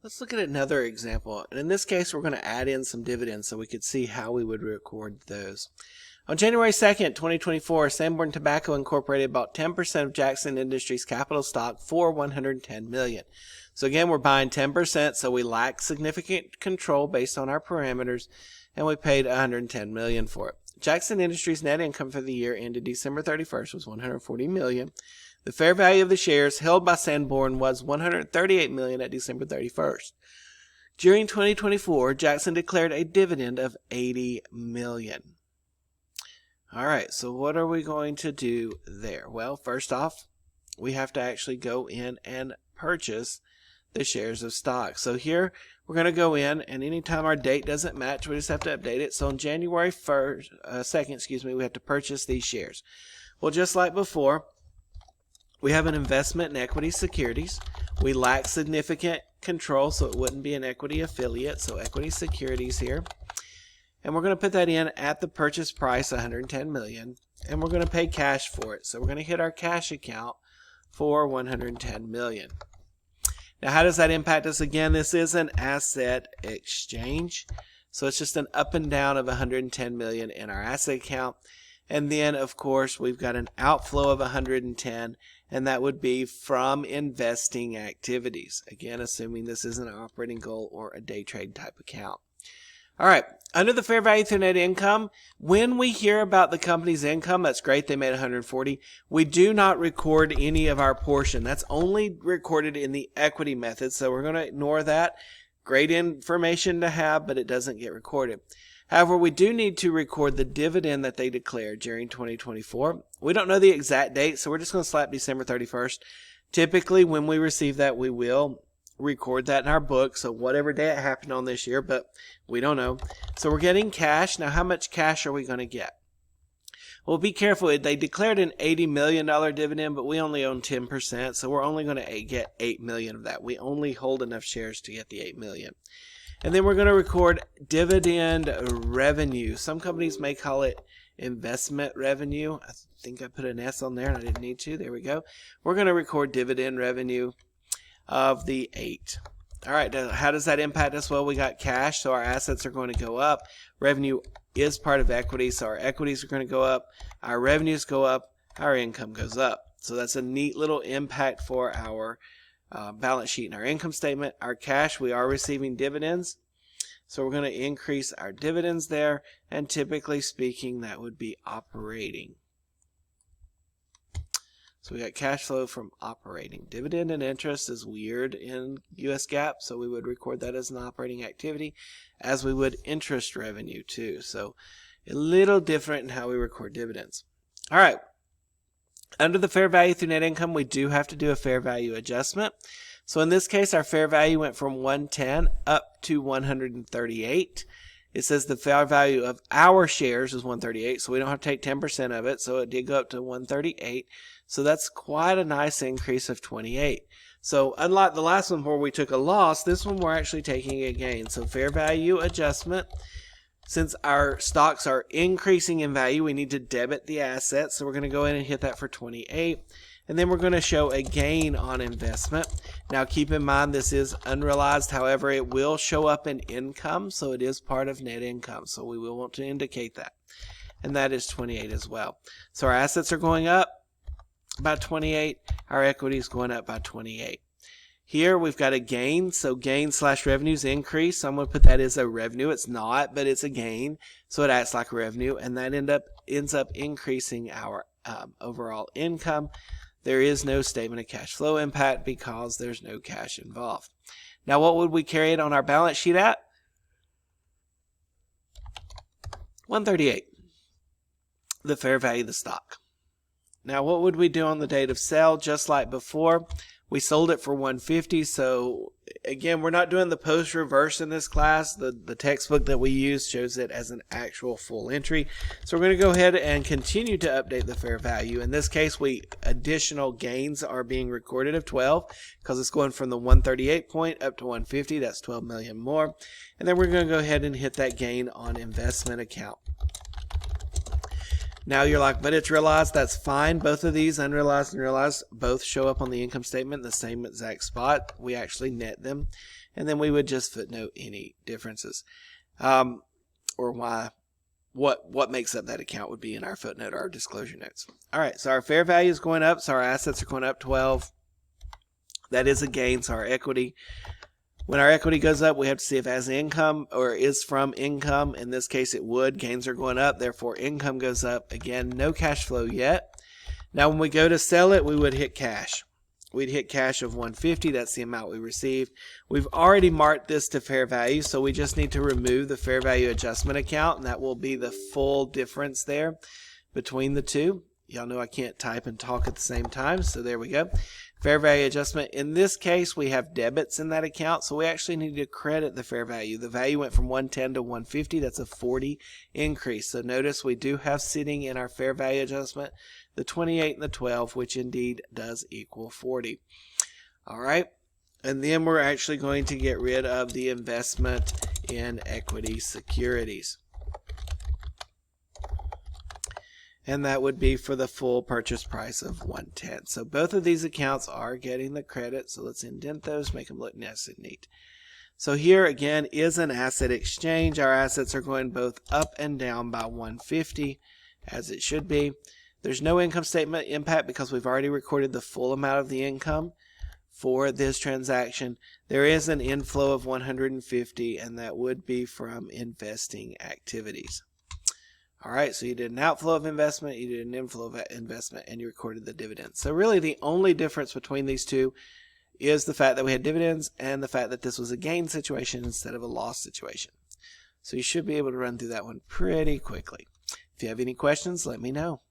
Let's look at another example. And in this case, we're going to add in some dividends so we could see how we would record those. On January 2nd, 2024, Sanborn Tobacco Incorporated bought 10% of Jackson Industries capital stock for $110 million. So again, we're buying 10%, so we lack significant control based on our parameters, and we paid $110 million for it. Jackson Industries' net income for the year ended December 31st was $140 million. The fair value of the shares held by Sanborn was $138 million at December 31st. During 2024, Jackson declared a dividend of $80 million. All right, so what are we going to do there? Well, first off, we have to actually go in and purchase the shares of stock. So here, we're going to go in, and anytime our date doesn't match, we just have to update it. So on January 2nd, we have to purchase these shares. Well, just like before, we have an investment in equity securities. We lack significant control, so it wouldn't be an equity affiliate. So equity securities here. And we're going to put that in at the purchase price, $110 million. And we're going to pay cash for it. So we're going to hit our cash account for $110 million. Now, how does that impact us? Again, this is an asset exchange. So it's just an up and down of $110 million in our asset account. And then, of course, we've got an outflow of $110, and that would be from investing activities. Again, assuming this is an operating goal or a day trade type account. All right, under the fair value through net income, when we hear about the company's income, that's great, they made $140. We do not record any of our portion. That's only recorded in the equity method, so we're going to ignore that. Great information to have, but it doesn't get recorded. However, we do need to record the dividend that they declared during 2024. We don't know the exact date, so we're just going to slap December 31st. Typically, when we receive that, we will record that in our book, so whatever day it happened on this year, but we don't know. So we're getting cash. Now, how much cash are we going to get? Well, be careful. They declared an $80 million dividend, but we only own 10%, so we're only going to get $8 million of that. We only hold enough shares to get the $8 million. And then we're going to record dividend revenue. Some companies may call it investment revenue. I think I put an S on there and I didn't need to. There we go. We're going to record dividend revenue of the 8. All right, how does that impact us? Well, we got cash, so our assets are going to go up. Revenue is part of equity, so our equities are going to go up. Our revenues go up. Our income goes up. So that's a neat little impact for our balance sheet and our income statement. Our cash, we are receiving dividends, so we're going to increase our dividends there, and typically speaking, that would be operating. So we got cash flow from operating. Dividend and interest is weird in US GAAP, so we would record that as an operating activity, as we would interest revenue too. So a little different in how we record dividends. All right. Under the fair value through net income, we do have to do a fair value adjustment. So in this case, our fair value went from 110 up to 138. It says the fair value of our shares is 138, so we don't have to take 10% of it. So it did go up to 138. So that's quite a nice increase of 28. So unlike the last one where we took a loss, this one we're actually taking a gain. So fair value adjustment. Since our stocks are increasing in value, we need to debit the assets. So we're going to go in and hit that for 28. And then we're going to show a gain on investment. Now keep in mind this is unrealized. However, it will show up in income. So it is part of net income. So we will want to indicate that. And that is 28 as well. So our assets are going up by 28. Our equity is going up by 28. Here we've got a gain, so gain slash revenues increase. So I'm going to put that as a revenue. It's not, but it's a gain, so it acts like a revenue, and that ends up increasing our overall income. There is no statement of cash flow impact because there's no cash involved. Now, what would we carry it on our balance sheet at? 138, the fair value of the stock. Now, what would we do on the date of sale? Just like before, we sold it for 150. So again, we're not doing the post reverse in this class. The textbook that we use shows it as an actual full entry. So we're going to go ahead and continue to update the fair value. In this case, additional gains are being recorded of 12 because it's going from the 138 point up to 150. That's 12 million more. And then we're going to go ahead and hit that gain on investment account. Now you're like, but it's realized. That's fine. Both of these, unrealized and realized, both show up on the income statement in the same exact spot. We actually net them, and then we would just footnote any differences, or why. What makes up that account would be in our footnote, our disclosure notes. All right, so our fair value is going up, so our assets are going up 12. That is a gain, so our equity. When our equity goes up, we have to see if it has income or is from income. In this case, it would. Gains are going up, therefore income goes up. Again, no cash flow yet. Now, when we go to sell it, we would hit cash. We'd hit cash of 150. That's the amount we received. We've already marked this to fair value, so we just need to remove the fair value adjustment account, and that will be the full difference there between the two. Y'all know I can't type and talk at the same time, so there we go. Fair value adjustment. In this case, we have debits in that account, so we actually need to credit the fair value. The value went from 110 to 150. That's a 40 increase. So notice we do have sitting in our fair value adjustment the 28 and the 12, which indeed does equal 40. All right. And then we're actually going to get rid of the investment in equity securities. And that would be for the full purchase price of 110. So both of these accounts are getting the credit. So let's indent those, make them look nice and neat. So here again is an asset exchange. Our assets are going both up and down by 150, as it should be. There's no income statement impact because we've already recorded the full amount of the income for this transaction. There is an inflow of 150, and that would be from investing activities. All right, so you did an outflow of investment, you did an inflow of investment, and you recorded the dividends. So really the only difference between these two is the fact that we had dividends and the fact that this was a gain situation instead of a loss situation. So you should be able to run through that one pretty quickly. If you have any questions, let me know.